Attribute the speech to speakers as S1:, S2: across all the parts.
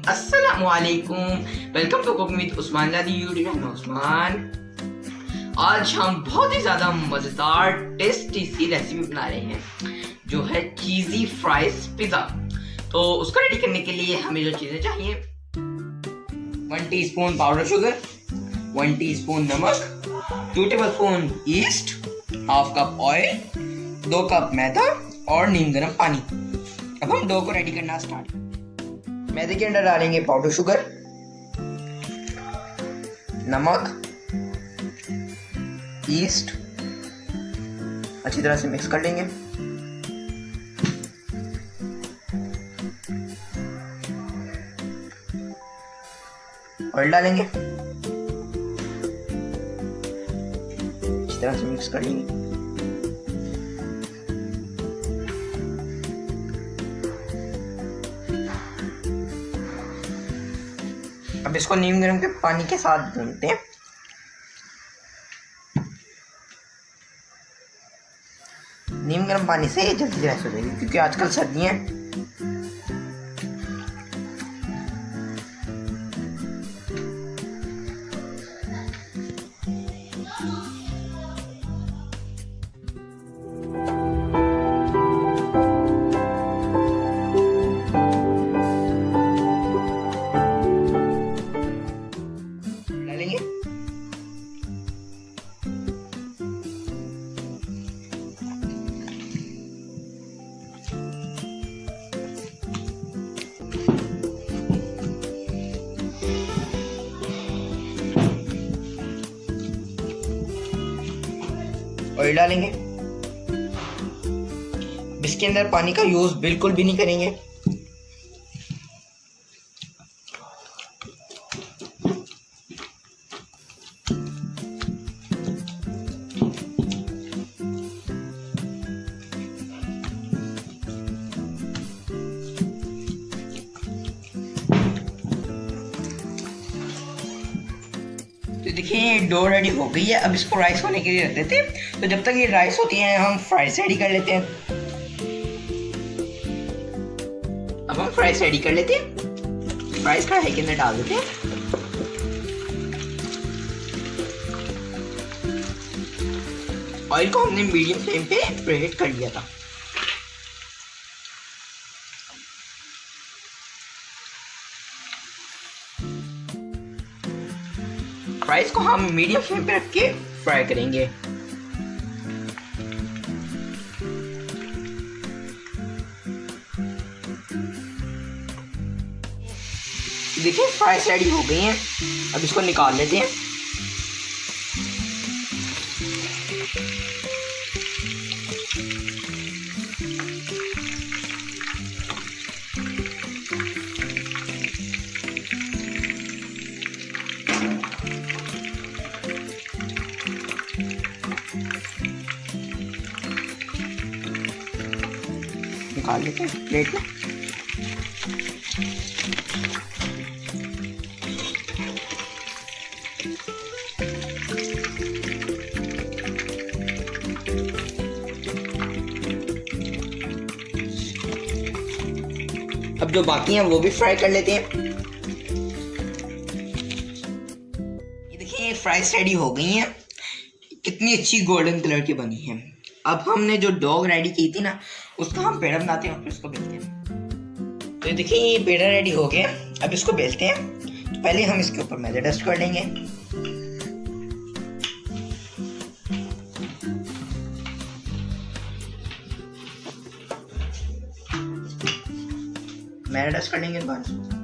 S1: अस्सलामुअलैकुम, welcome to cooking with उसमानिलाइजादी। मैं उस्मान। आज हम बहुत ही ज़्यादा मज़ेदार टेस्टी सी रेसिपी बना रहे हैं जो है चीज़ी फ्राइज पिज़्ज़ा। तो उसको रेडी करने के लिए हमें जो चीज़ें चाहिए, 1 टीस्पून पाउडर शुगर, 1 टीस्पून नमक, 2 tablespoon yeast, half cup oil, 2 cup मैदा और नीम गर्म पानी। अब हम डो को रेडी करना स्टार्ट। मैदे के अंदर डालेंगे पाउडर शुगर, नमक, ईस्ट, अच्छी तरह से मिक्स कर लेंगे। ऑयल डालेंगे, अच्छी तरह से मिक्स कर लेंगे। अब इसको नीम गर्म के पानी के साथ भूनते हैं। नीम गर्म पानी से जल्दी रस हो जाएगी क्योंकि आजकल सर्दियां हैं। ऑयल डालेंगे। इसके अंदर पानी का यूज बिल्कुल भी नहीं करेंगे। तो देखिए डो रेडी हो गई है। अब इसको राइस होने के लिए रख देते हैं। तो जब तक ये राइस होती है हम फ्राइज रेडी कर लेते हैं। अब हम फ्राइज रेडी कर लेते हैं। फ्राइज कढ़ाई के अंदर डाल देते हैं। ऑयल को हमने मीडियम फ्लेम पे प्रीहीट कर लिया था। फ्राइज को हम मीडियम फ्लेम पे रख के फ्राई करेंगे। देखिए फ्राइज रेडी हो गई हैं। अब इसको निकाल लेते हैं। निकाल लेते हैं प्लेट में। अब जो बाकी हैं वो भी फ्राई कर लेते हैं। ये देखिए फ्राइज रेडी हो गई हैं। कितनी अच्छी गोल्डन कलर की बनी है। अब हमने जो डो रेडी की थी ना, उसका हम पेड़ा बनाते हैं और फिर इसको बेलते हैं। तो देखिए ये पेड़ा रेडी हो गया। अब इसको बेलते हैं। तो पहले हम इसके ऊपर मैदा डस्ट कर लेंगे। मैदा डस्ट कर लेंगे बाद।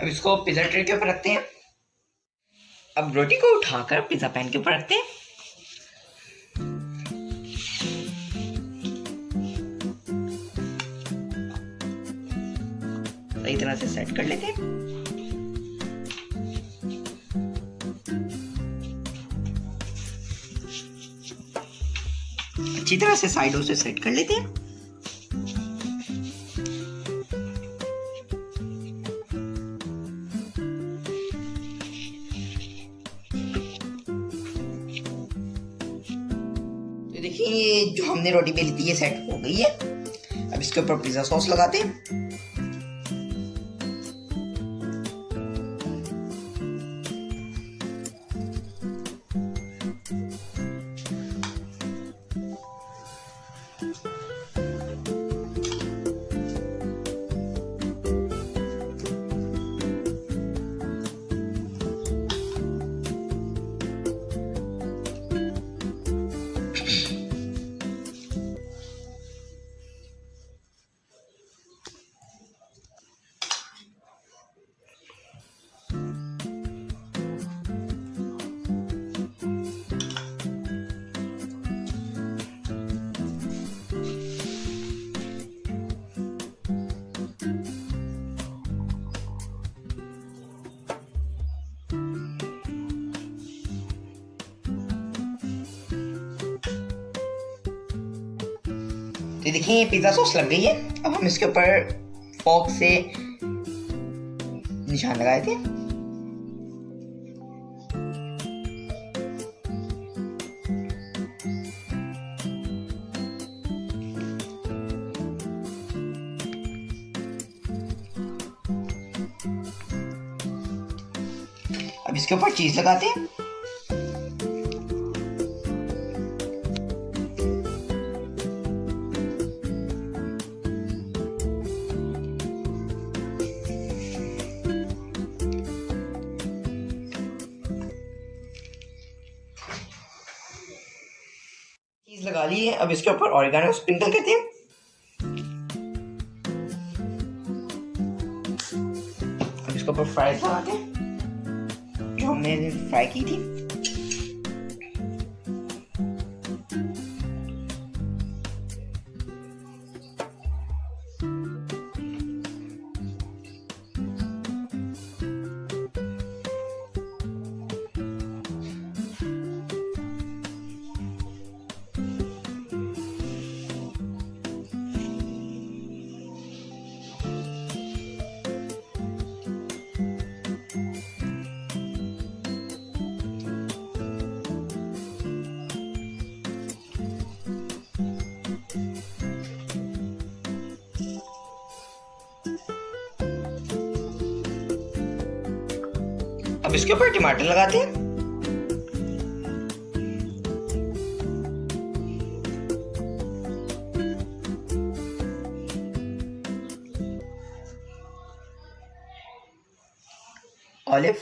S1: अब इसको पिज़्ज़ा ट्रे के ऊपर रखते हैं। अब रोटी को उठाकर पिज्जा पैन के ऊपर रखते हैं। सही तरह से सेट कर लेते हैं। अच्छी तरह से साइडों से सेट कर लेते हैं। तो देखिए ये जो हमने रोटी बेली थी ये सेट हो गई है। अब इसके ऊपर पिज्जा सॉस लगाते हैं। तो देखिए ये पिज्जा सॉस लग गई है। अब हम इसके ऊपर फोर्क से निशान लगाए थे। अब इसके ऊपर चीज लगाते हैं। चीज लगा ली है। अब इसके ऊपर ऑरिगेनो स्प्रिंकल करते हैं। अब इसके ऊपर फ्राइज लगाते हैं जो हमने फ्राई की थी। अब इसके ऊपर टमाटर लगाते हैं। ऑलिव,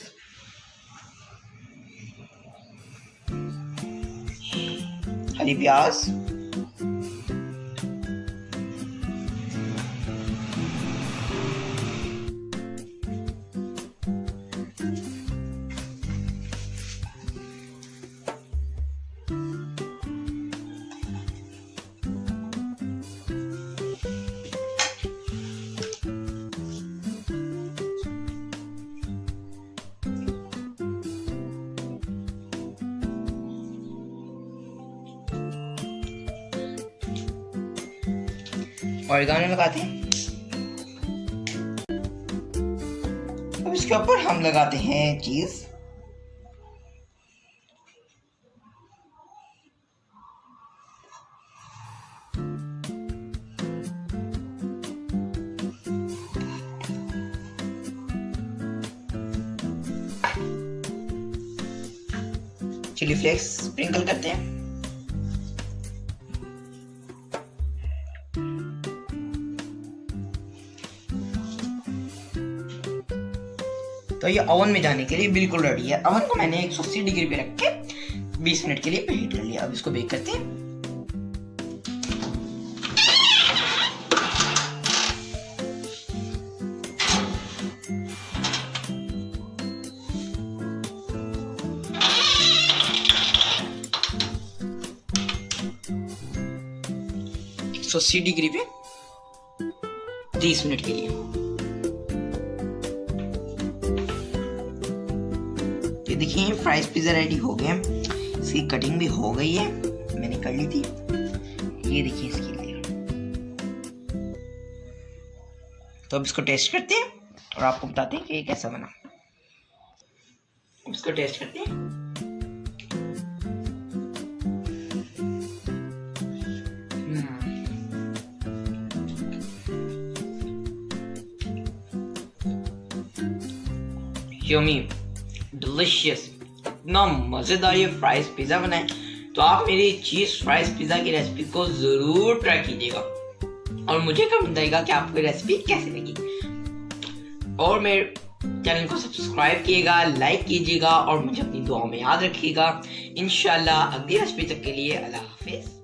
S1: हरी प्याज, ऑरिगेनो लगाते हैं। अब इसके ऊपर हम लगाते हैं चीज। चिली फ्लेक्स स्प्रिंकल करते हैं। तो ये ओवन में जाने के लिए बिल्कुल रेडी है। ओवन को मैंने 180 डिग्री पे रख के 20 मिनट के लिए प्रीहीट कर लिया। अब इसको बेक करते हैं। 180 डिग्री पे 30 मिनट के लिए। ये देखिए फ्राइज पिज्जा रेडी हो गए, इसकी कटिंग भी हो गई है, मैंने कर ली थी। ये देखिए इसकी लेयर। तो अब इसको टेस्ट करते हैं और आपको बताते हैं कि ये कैसा बना। इसको टेस्ट करते हैं। यम्मी, डिलीशियस, इतना मजेदार ये फ्राइज पिज्जा बना है। तो आप मेरी चीज फ्राइज पिज्जा की रेसिपी को जरूर ट्राई कीजिएगा और मुझे कमेंट बताइएगा कि आपको रेसिपी कैसी लगी। और मेरे चैनल को सब्सक्राइब कीजिएगा, लाइक कीजिएगा और मुझे अपनी दुआओं में याद रखिएगा। इंशाल्लाह अगली रेसिपी तक के लिए अल्लाह हाफिज।